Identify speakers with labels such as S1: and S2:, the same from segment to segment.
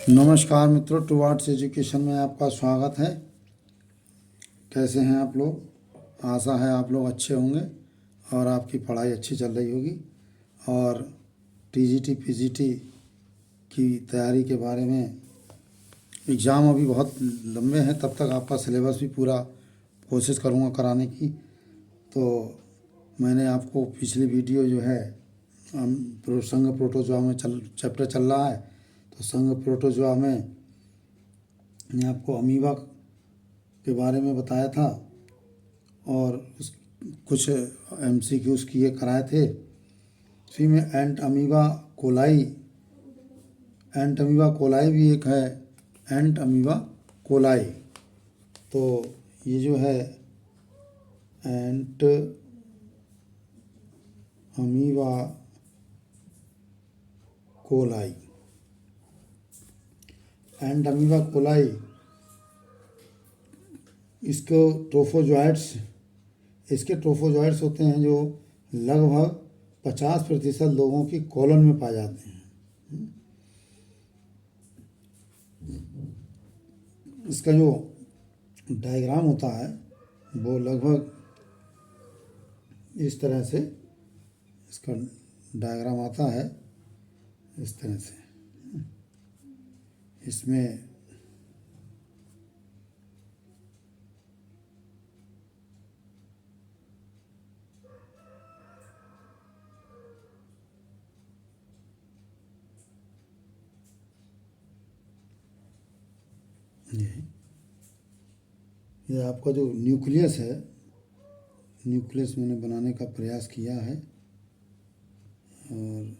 S1: नमस्कार मित्रों, towards education में आपका स्वागत है। कैसे हैं आप लोग? आशा है आप लोग अच्छे होंगे और आपकी पढ़ाई अच्छी चल रही होगी। और टीजीटी पीजीटी की तैयारी के बारे में, एग्ज़ाम अभी बहुत लंबे हैं, तब तक आपका सिलेबस भी पूरा कोशिश करूँगा कराने की। तो मैंने आपको पिछली वीडियो जो है संघ प्रोटोजोआ में चैप्टर चल रहा है, तो संघ प्रोटोजोआ में मैंने आपको अमीबा के बारे में बताया था और कुछ एमसीक्यूज़ किए कराए थे। इसी में एंट अमीबा कोलाई भी एक है, एंट अमीबा कोलाई। तो ये जो है एंट अमीबा कोलाई, एंट अमीबा कोलाई, इसके ट्रोफोजोइट्स होते हैं जो लगभग 50% लोगों की कॉलन में पाए जाते हैं। इसका जो डायग्राम होता है वो लगभग इस तरह से, इसका डायग्राम आता है इस तरह से। इसमें ये आपका जो न्यूक्लियस है, न्यूक्लियस मैंने बनाने का प्रयास किया है। और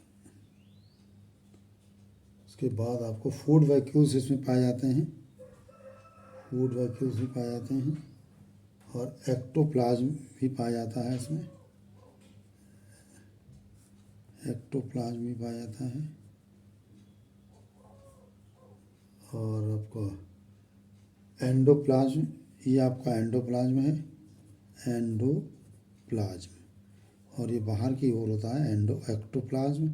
S1: उसके बाद आपको फूड वैक्यूल्स इसमें पाए जाते हैं, फूड वैक्यूल्स भी पाए जाते हैं और एक्टोप्लाज्म भी पाया जाता है। इसमें एक्टोप्लाज्म भी पाया जाता है। और आपको एंडोप्लाज्म, ये आपका एंडोप्लाज्म है, एंडोप्लाज्म। और ये बाहर की ओर होता है एक्टोप्लाज्म।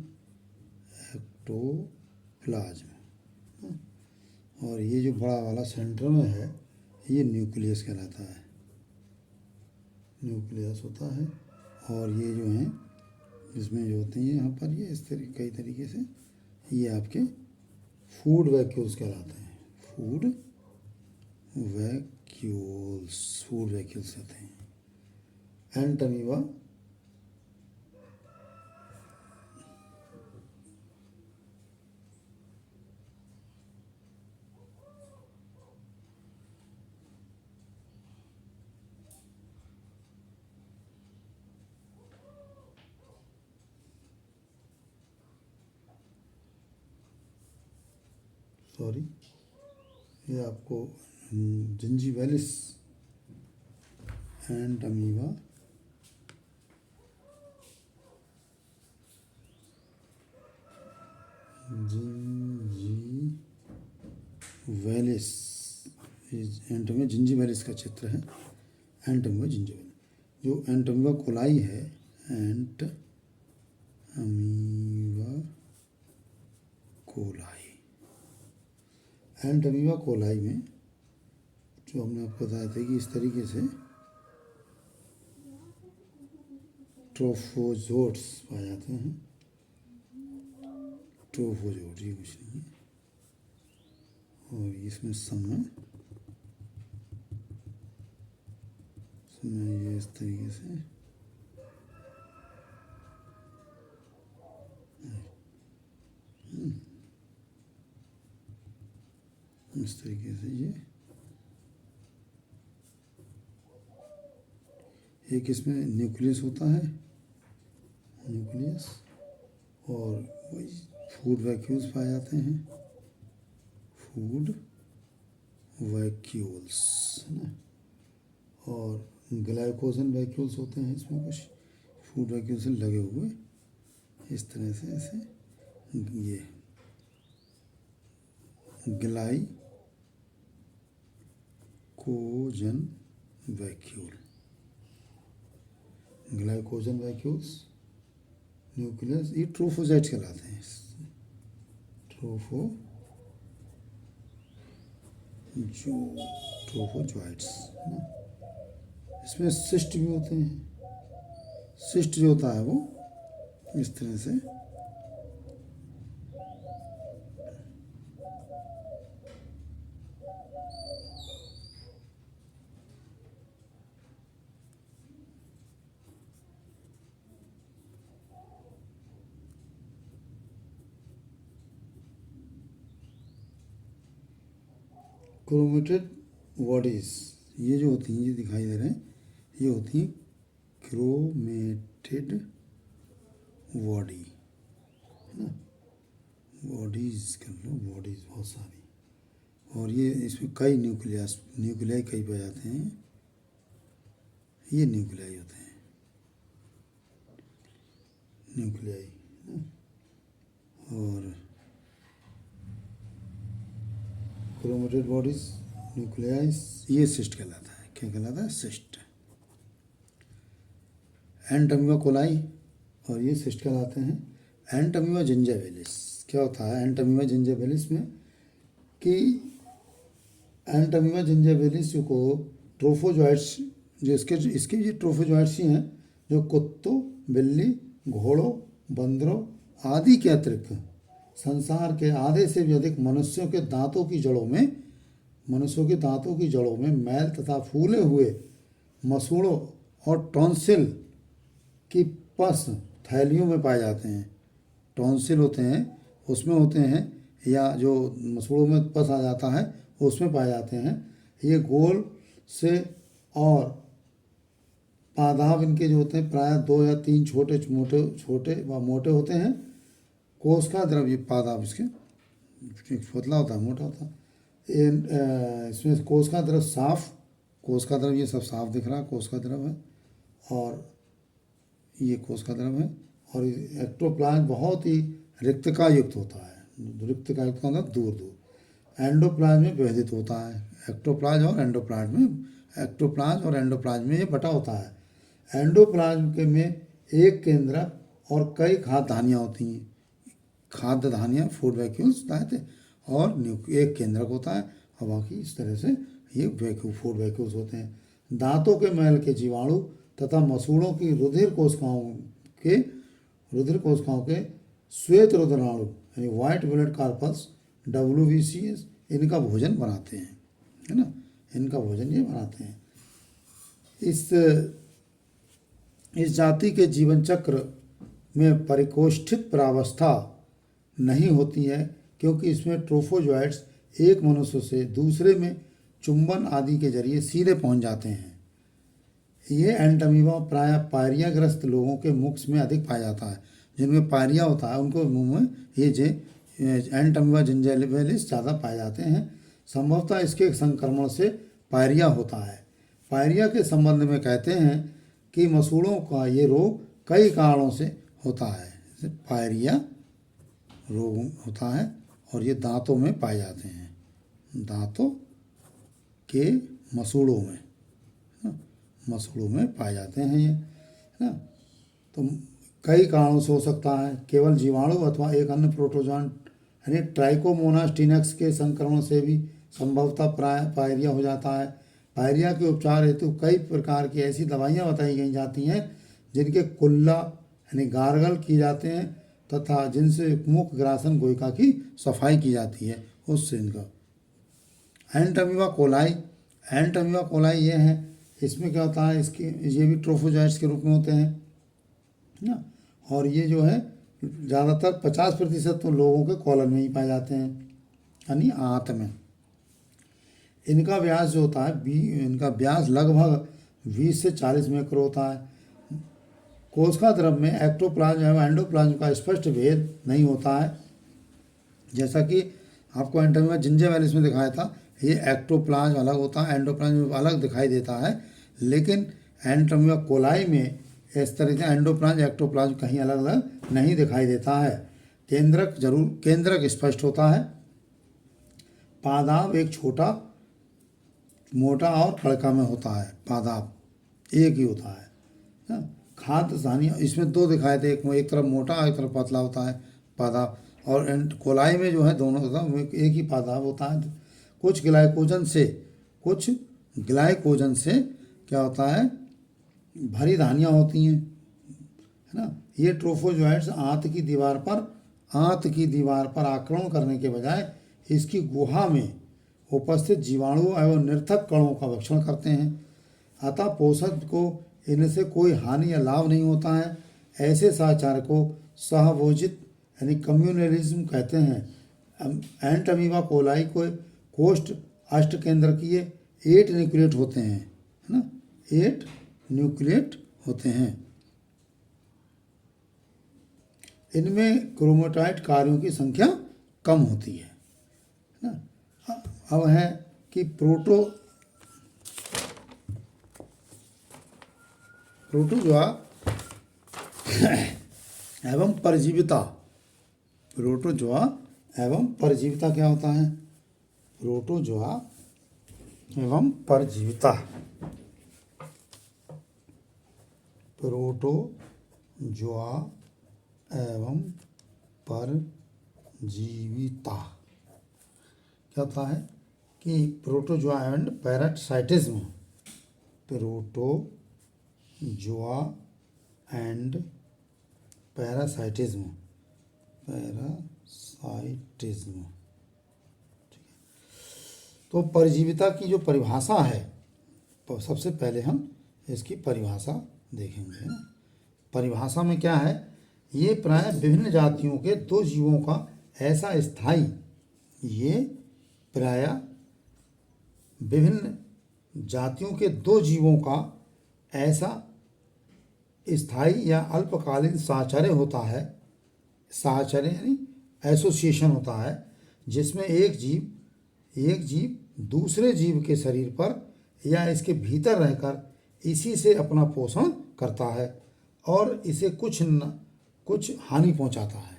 S1: और ये जो बड़ा वाला सेंटर में है ये न्यूक्लियस कहलाता है, न्यूक्लियस होता है। और ये जो हैं इसमें जो होते हैं यहाँ पर, ये इस कई तरीके से ये आपके फूड वैक्यूल्स कहलाते हैं। फूड वैक्यूल्स कहते हैं। एंट अमीबा ये आपको जिंजीवैलिस एंट अमीबा जिंजीवैलिस, एंट में जिंजीवैलिस का चित्र है। एंट अमीबा जिंजीवैलिस, जो एंट अमीबा कोलाई है, एंट अमीबा कोलाई। एंट अमीबा कोलाई में जो हमने आपको बताया था कि इस तरीके से ट्रोफोजोट्स पाए जाते हैं। ट्रोफोजोट ये कुछ नहीं है। और इसमें समय ये इस तरीके से इस तरीके से ये एक इसमें न्यूक्लियस होता है, न्यूक्लियस। और वही फूड वैक्यूल्स पाए जाते हैं, फूड वैक्यूल्स है ना। और ग्लाइकोजन वैक्यूल्स होते हैं इसमें, कुछ फूड वैक्यूल्स लगे हुए इस तरह से ऐसे। ये ग्लाइकोजन वैक्यूल्स, न्यूक्लियस, ये ट्रोफोजाइट्स कहलाते हैं। ट्रोफोजाइट्स जो ट्रोफोजोइट्स है ना, इसमें सिस्ट भी होते हैं। सिस्ट जो होता है वो इस तरह से क्रोमेटेड बॉडीज, ये जो होती हैं, ये दिखाई दे रहे हैं, ये होती हैं क्रोमेटेड बॉडी है ना। बॉडीज कर लो, बॉडीज बहुत सारी, और ये इसमें कई न्यूक्लियाई कई पाए जाते हैं। ये न्यूक्लियाई होते हैं, न्यूक्लियाई है ना। और क्रोमेटेड बॉडीज, न्यूक्लियाई, ये सिस्ट कहलाता है। क्या कहलाता है? सिस्ट। एंटमीबा कोलाई, और ये सिस्ट कहलाते हैं। एंटमीबा जिंजिबेलिस, क्या होता है एंटमीबा जिंजिबेलिस में कि एंटमीबा जिंजिबेलिस को ट्रोफोजोइट्स, जो इसके ये ट्रोफोजोइट्स ही हैं जो कुत्तों, बिल्ली, घोड़ों, बंदरों आदि के अतिरिक्त संसार के आधे से भी अधिक मनुष्यों के दांतों की जड़ों में मैल तथा फूले हुए मसूड़ों और टॉन्सिल की पस थैलियों में पाए जाते हैं। टॉन्सिल होते हैं, उसमें होते हैं, या जो मसूड़ों में पस आ जाता है उसमें पाए जाते हैं। ये गोल से और पादाब इनके जो होते हैं प्रायः 2 या 3 छोटे व मोटे होते हैं। कोश का द्रव, ये पादाब इसके पतला होता है, मोटा होता है। इसमें कोश का द्रव साफ, कोश का द्रव ये सब साफ दिख रहा है, कोश का द्रव है, और ये कोश का द्रव है। और एक्टोप्लाज्म बहुत ही रिक्तका युक्त होता है। रिक्तका युक्त मतलब दूर दूर। एंडोप्लाज्म में विभाजित होता है। एक्टोप्लाज्म और एंडोप्लाज्म में ये बटा होता है। एंडोप्लाज्म के में एक केंद्रक और कई खाद्य धानियाँ होती हैं। खाद्य धानियाँ, फूड वैक्यूल्स थे, और एक केंद्रक होता है, और बाकी इस तरह से ये फूड वैक्यूल्स होते हैं। दांतों के मैल के जीवाणु तथा मसूड़ों की रुधिर कोशिकाओं के श्वेत रुधिराणु यानी व्हाइट ब्लड कार्पल्स, WBCs इनका भोजन बनाते हैं, है ना। इनका भोजन ये बनाते हैं। इस जाति के जीवन चक्र में परिकोष्ठित प्रावस्था नहीं होती है, क्योंकि इसमें ट्रोफोजोइट्स एक मनुष्य से दूसरे में चुंबन आदि के जरिए सीधे पहुंच जाते हैं। ये एंटमीबा प्रायः पायरियाग्रस्त लोगों के मुख में अधिक पाया जाता है। जिनमें पायरिया होता है उनको मुंह में ये एंटमीबा जिंजिबेलिस ज़्यादा पाए जाते हैं। संभवतः इसके संक्रमण से पायरिया होता है। पायरिया के संबंध में कहते हैं कि मसूड़ों का ये रोग कई कारणों से होता है। पायरिया रोग होता है, और ये दांतों में पाए जाते हैं, दांतों के मसूड़ों में पाए जाते हैं ये, है ना। तो कई कारणों से हो सकता है। केवल जीवाणु अथवा एक अन्य प्रोटोजोन यानी ट्राइकोमोनास टीनक्स के संक्रमण से भी संभवतः पायरिया हो जाता है। पायरिया के उपचार हेतु कई प्रकार की ऐसी दवाइयाँ बताई गई जाती हैं जिनके कुल्ला यानी गार्गल किए जाते हैं, तथा जिनसे मुख ग्रासन गोयिका की सफाई की जाती है उससे इनका। एंटमीबा कोलाई ये है। इसमें क्या होता है, ये भी ट्रोफोजोइट्स के रूप में होते हैं ना। और ये जो है ज़्यादातर 50% तो लोगों के कॉलन में ही पाए जाते हैं, यानी आंत में। इनका व्यास जो होता है इनका व्यास लगभग 20 से 40 माइक्रो होता है। कोशिका द्रव में एक्टोप्लाज्म एवं एंडोप्लाज्म का स्पष्ट भेद नहीं होता है। जैसा कि आपको एंटमीबा जिंजिबेलिस में दिखाया था, ये एक्टोप्लाज्म अलग होता है, एंडोप्लाज्म अलग दिखाई देता है। लेकिन एंटमीबा कोलाई में इस तरह से एंडोप्लाज्म एक्टोप्लाज्म कहीं अलग अलग नहीं दिखाई देता है। केंद्रक स्पष्ट होता है। पादाब एक छोटा, मोटा और कड़का में होता है। पादाब एक ही होता है। खाद्य धानियाँ इसमें 2 दिखाए थे, एक तरफ मोटा एक तरफ पतला होता है पादाब। और कोलाई में जो है दोनों होता है, एक ही पादाब होता है। कुछ ग्लाइकोजन से क्या होता है, भरी धानियाँ होती हैं, है ना। ये ट्रोफोजोइट्स आंत की दीवार पर आक्रमण करने के बजाय इसकी गुहा में उपस्थित जीवाणु एवं निरर्थक कणों का भक्षण करते हैं। अतः पोषक को इनसे कोई हानि या लाभ नहीं होता है। ऐसे साचार को सहभोजित यानी कम्युनलिज्म कहते हैं। एंट अमीबा कोलाई को कोष्ठ अष्टकेंद्रकीय 8 न्यूक्लिएट होते हैं, है ना, 8 न्यूक्लिएट होते हैं। इनमें क्रोमेटाइड कार्यों की संख्या कम होती है ना। अब है कि प्रोटोजोआ एवं परजीविता। प्रोटोजोआ एवं परजीविता क्या होता है? प्रोटोजोआ एवं परजीविता। प्रोटोजोआ एवं परजीविता क्या होता है कि protozoa and parasitism. Protozoa and parasitism ठीक है। तो परजीविता की जो परिभाषा है, तो सबसे पहले हम इसकी परिभाषा देखेंगे। परिभाषा में क्या है, ये प्राय विभिन्न जातियों के दो जीवों का ऐसा स्थायी ये प्राय विभिन्न जातियों के दो जीवों का ऐसा स्थायी या अल्पकालीन साहचर्य होता है। साहचर्य यानी एसोसिएशन होता है, जिसमें एक जीव दूसरे जीव के शरीर पर या इसके भीतर रहकर इसी से अपना पोषण करता है और इसे कुछ हानि पहुंचाता है,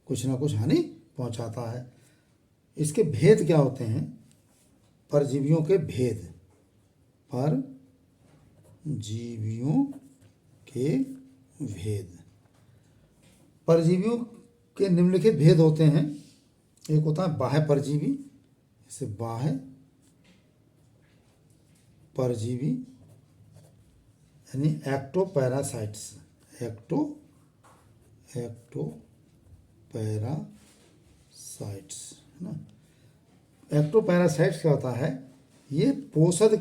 S1: कुछ ना कुछ हानि पहुंचाता है। इसके भेद क्या होते हैं? परजीवियों के भेद, परजीवियों के भेद। परजीवियों के निम्नलिखित भेद होते हैं। एक होता है बाह्य परजीवी, जैसे बाह्य परजीवी यानी एक्टोपैरासाइट्स। एक्टोपैरासाइट्स है ना। एक्टोपैरासाइट्स क्या होता है? ये पोषद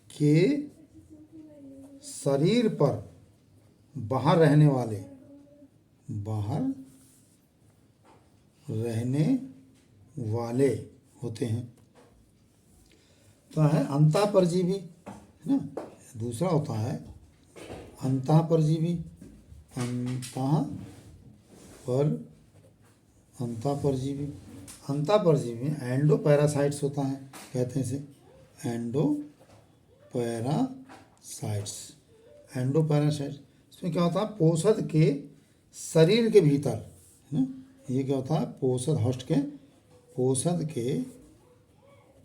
S1: के शरीर पर बाहर रहने वाले होते हैं। तो है अंतःपरजीवी, है ना। दूसरा होता है अंतःपरजीवी। अंतःपरजीवी में एंडोपैरासाइट्स होता है, कहते हैं इसे एंडोपैरासाइट्स। इसमें क्या होता है? पोषद के शरीर के भीतर, है ना। ये क्या होता है? पोषद के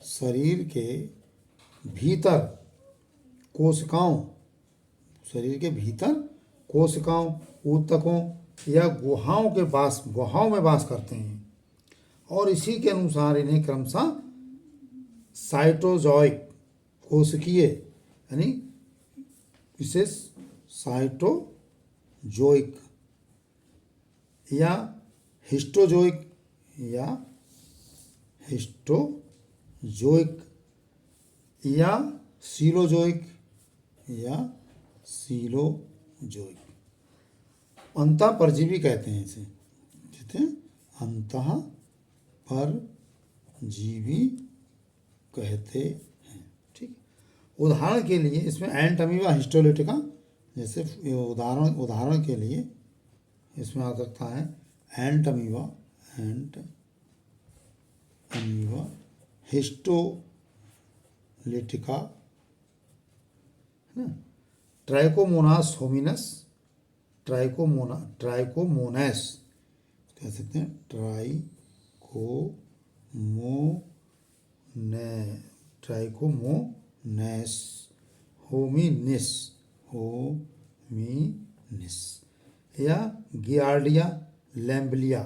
S1: शरीर के भीतर कोशिकाओं, ऊतकों या गुहाओं में वास करते हैं और इसी के अनुसार इन्हें क्रमशः साइटोजोइक कोशिकीय यानी विशेष साइटोजोइक या हिस्टोजोइक या सीलोजोइक अंतःपरजीवी कहते हैं इसे, अंतःपरजीवी कहते हैं। ठीक। उदाहरण के लिए इसमें एंट अमीबा हिस्टोलिटिका, जैसे उदाहरण के लिए इसमें आ सकता है एंट अमीबा हिस्टोलिटिका, है ना। ट्राइकोमोनास होमिनस, ट्राइकोमोनास कह सकते हैं, ट्राइकोमोनास होमिनिस या गियार्डिया लैम्बलिया,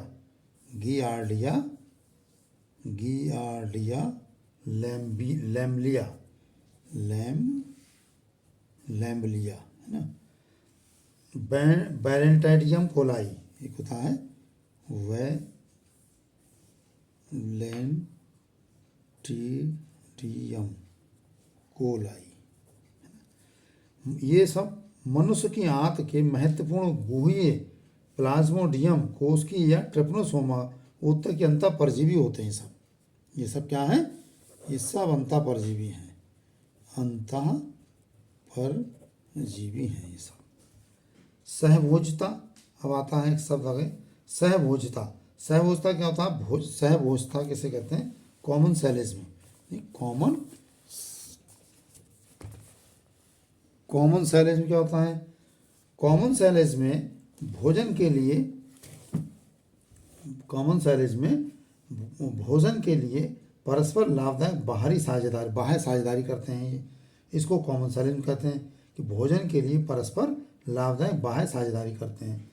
S1: गियार्डिया लैम्बलिया, लैम्बलिया है ना। बैलेंटाइडियम कोलाई एक होता है वैलेंटिडियम कोलाई। ये सब मनुष्य की आंत के महत्वपूर्ण गुहीय प्लाज्मोडियम कोशिकीय या ट्रिपनोसोमा उत्तर के अंतः परजीवी होते हैं। ये सब क्या है? ये सब अंतः परजीवी हैं, अंतः परजीवी हैं ये सब। सहभोजता, अब आता है एक शब्द आगे, सहभोजता। सहभोजता क्या होता है? सहभोजता किसे कहते हैं? कॉमन सेलिज्म। कॉमन सेलिज्म क्या होता है? कॉमन सेलिज्म में भोजन के लिए परस्पर लाभदायक बाहरी साझेदारी करते हैं। ये इसको कॉमन सेलिज्म कहते हैं कि भोजन के लिए परस्पर लाभदायक बाह्य साझेदारी करते हैं।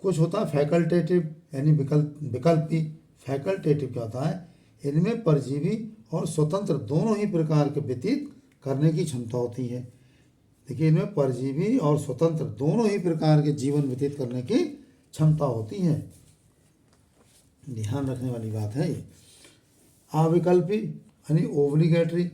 S1: कुछ होता है फैकल्टेटिव यानी विकल्पी। फैकल्टेटिव क्या होता है? इनमें परजीवी और स्वतंत्र दोनों ही प्रकार के व्यतीत करने की क्षमता होती है। देखिए, इनमें परजीवी और स्वतंत्र दोनों ही प्रकार के जीवन व्यतीत करने की क्षमता होती है। ध्यान रखने वाली बात है ये। अविकल्पी यानी ओब्लिगेटरी।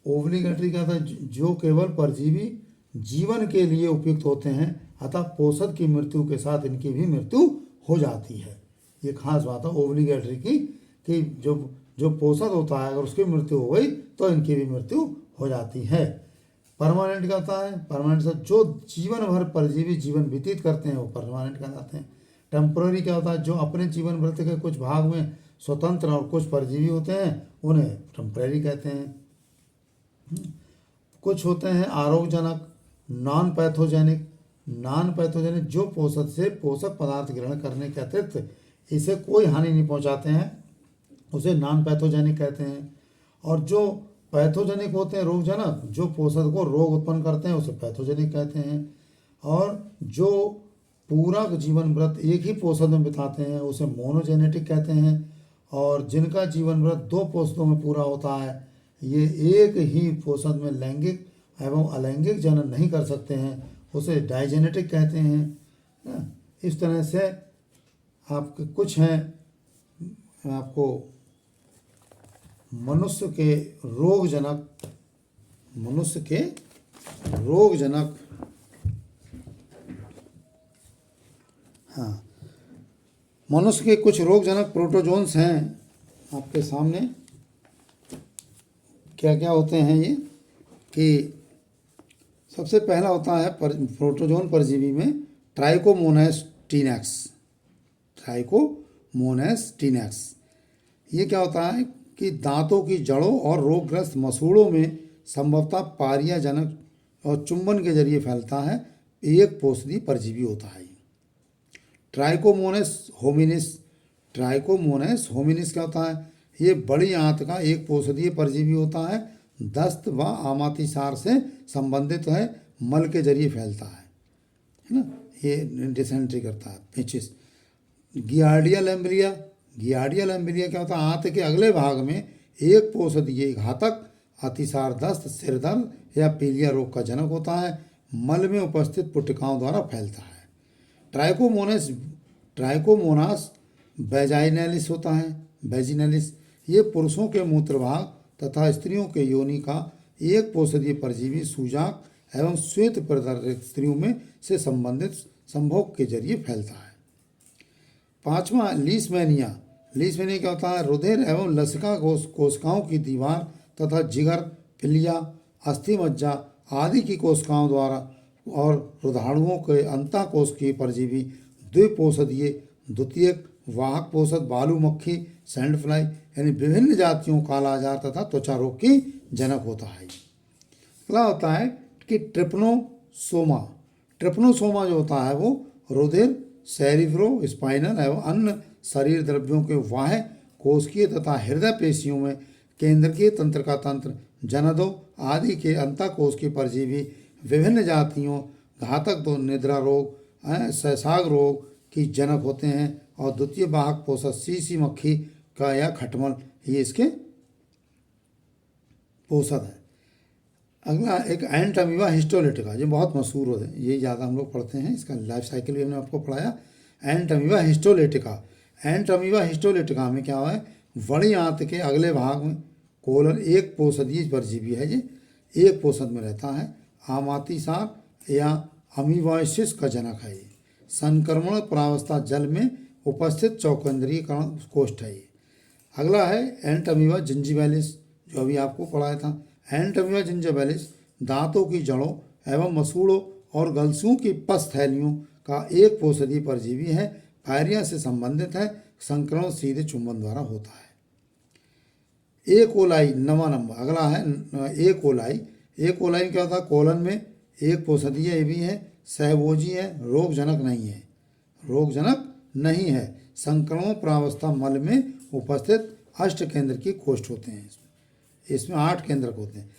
S1: ओब्लिगेटरी क्या था? जो केवल परजीवी जीवन के लिए उपयुक्त होते हैं, अतः पोषक की मृत्यु के साथ इनकी भी मृत्यु हो जाती है। ये खास बात है ओब्लिगेटरी की कि जो पोषक होता है अगर उसकी मृत्यु हो गई तो इनकी भी मृत्यु हो जाती है। परमानेंट क्या होता है? परमानेंट से जो जीवन भर परजीवी जीवन व्यतीत करते हैं वो परमानेंट कहलाते हैं। टेम्पररी क्या होता है? जो अपने जीवन वृत्त के कुछ भाग में स्वतंत्र और कुछ परजीवी होते हैं उन्हें टेम्पररी कहते हैं। कुछ होते हैं आरोग्यजनक, नॉन पैथोजेनिक जो पोषक पदार्थ ग्रहण करने के अतिरिक्त इसे कोई हानि नहीं पहुंचाते हैं, उसे नॉन पैथोजेनिक कहते हैं। और जो पैथोजेनिक होते हैं रोगजनक, जो पोषक को रोग उत्पन्न करते हैं उसे पैथोजेनिक कहते हैं। और जो पूरा जीवन व्रत एक ही पोषक में बिताते हैं उसे मोनोजेनेटिक कहते हैं। और जिनका जीवन व्रत दो पोषकों में पूरा होता है, ये एक ही पोषक में लैंगिक एवं अलैंगिक जनन नहीं कर सकते हैं, उसे डाइजेनेटिक कहते हैं। इस तरह से आपके कुछ हैं आपको मनुष्य के रोगजनक हाँ, मनुष्य के कुछ रोगजनक प्रोटोजोन्स हैं आपके सामने। क्या क्या होते हैं ये? कि सबसे पहला होता है प्रोटोजोन परजीवी में ट्राइकोमोनास टीनैक्स। ये क्या होता है कि दांतों की जड़ों और रोगग्रस्त मसूड़ों में संभवतः पारियाजनक और चुंबन के जरिए फैलता है। एक पोषदी परजीवी होता है। ट्राइकोमोनास होमिनिस क्या होता है? ये बड़ी आंत का एक पोषदीय परजीवी होता है। दस्त व आमातिसार से संबंधित है, मल के जरिए फैलता है ना। ये डिसेंट्री करता है, पेचिस। गियार्डिया लैम्बलिया क्या होता है? आंत के अगले भाग में एक पोषदीय घातक अतिसार, दस्त, सिरदर्द या पीलिया रोग का जनक होता है। मल में उपस्थित पुट्टिकाओं द्वारा फैलता है। ट्राइकोमोनास वेजाइनैलिस होता है। ये पुरुषों के मूत्रभाग तथा स्त्रियों के योनि का एक पोषदीय परजीवी सूजाक एवं श्वेत प्रदर्शित स्त्रियों में से संबंधित संभोग के जरिए फैलता है। पांचवा लीशमैनिया क्या होता है? रुधिर एवं लसिका कोशिकाओं की दीवार तथा जिगर, फिलिया, अस्थि मज्जा आदि की कोशिकाओं द्वारा और रुधाणुओं के अंतःकोशिकीय परजीवी द्विपोषदीय द्वितीयक वाहक पोषक बालू मक्खी, सैंड फ्लाई यानी विभिन्न जातियों कालाजार तथा त्वचा रोग की जनक होता है। अगला होता है कि ट्रिपनोसोमा जो होता है वो रुधिर, सेरिब्रो स्पाइनल एवं अन्य शरीर द्रव्यों के बाह्य कोशिकीय तथा हृदय पेशियों में केंद्रकीय तंत्र का तंत्र, जनदों आदि के अंतःकोशिकीय परजीवी विभिन्न जातियों घातक निद्रा रोग, सहसाग रोग की जनक होते हैं। और द्वितीय वाहक पोषक सीसी मक्खी का या खटमल, ये इसके पोषक है। अगला एक एंट अमीबा हिस्टोलिटिका, जो बहुत मशहूर है, ये ज़्यादा हम लोग पढ़ते हैं, इसका लाइफ साइकिल भी हमने आपको पढ़ाया। एंट अमीबा हिस्टोलिटिका, एंट अमीबा हिस्टोलिटिका में क्या है, बड़ी आंत के अगले भाग में कोलन एक पोषदीय परजीवी है, ये एक पोषद में रहता है। आमाती सांप या अमीबाइसिस का जनक है। ये संक्रमण प्रावस्था जल में उपस्थित चौकेंद्रीय कोष्ठ है। ये अगला है एंट अमीबा जिंजिबैलिस, जो अभी आपको पढ़ाया था। एंट अमीबा जिंजिबैलिस दांतों की जड़ों एवं मसूड़ों और गलसुओं की पस थैलियों का एक पोषदीय परजीवी है। फायरिया से संबंधित है। संक्रमण सीधे चुंबन द्वारा होता है। ए कोलाई नवा नंबर, अगला है ए कोलाई। ए कोलाई में क्या होता है, कोलन में एक पोषदीय ये भी है, सहभोजी है, रोगजनक नहीं है, रोगजनक नहीं है। संक्रमण प्रावस्था मल में उपस्थित अष्ट केंद्र की कोष्ठ होते हैं। इसमें 8 केंद्रक होते हैं।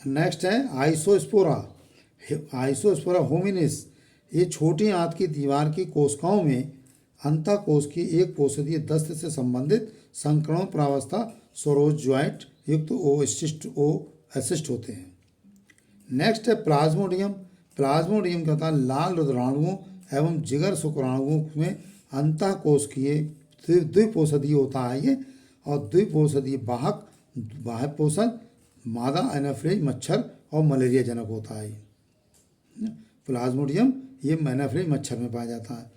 S1: नेक्स्ट है आइसोस्पोरा, आइसोस्पोरा होमिनिस। ये छोटी आंत की दीवार की कोशिकाओं में अंतःकोश की एक पोषदीय दस्त से संबंधित संक्रमण प्रावस्था स्वरोज ज्वाइंट युक्त ओ एसिस्ट होते हैं। नेक्स्ट है प्लाज्मोडियम। प्लाज्मोडियम क्या होता है, लाल रुद्राणुओं एवं जिगर शुक्राणुओं में अंतःकोश की द्विपोषदीय होता है ये। और द्विपोषदीय वाहक बाह्य पोषण मादा एनाफ्रेज मच्छर और मलेरिया जनक होता है। प्लाज्मोडियम ये एनाफ्रेज मच्छर में पाया जाता है।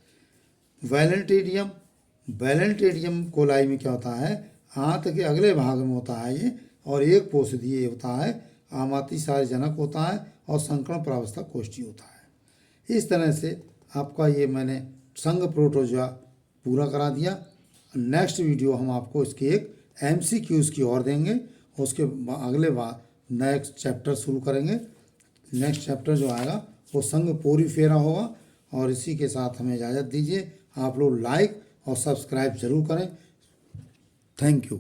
S1: वैलेंटेरियम, वैलेंटेरियम कोलाई में क्या होता है, आंत के अगले भाग में होता है ये, और एक पोषदीय होता है, आमाती सार जनक होता है और संक्रमण प्रावस्था कोष्ठी होता है। इस तरह से आपका ये मैंने संघ प्रोटोजोआ पूरा करा दिया। नेक्स्ट वीडियो हम आपको इसकी एक MCQs की और देंगे, उसके अगले बार नेक्स्ट चैप्टर शुरू करेंगे। नेक्स्ट चैप्टर जो आएगा वो संघ पोरीफेरा होगा। और इसी के साथ हमें इजाज़त दीजिए। आप लोग लाइक और सब्सक्राइब जरूर करें। Thank you.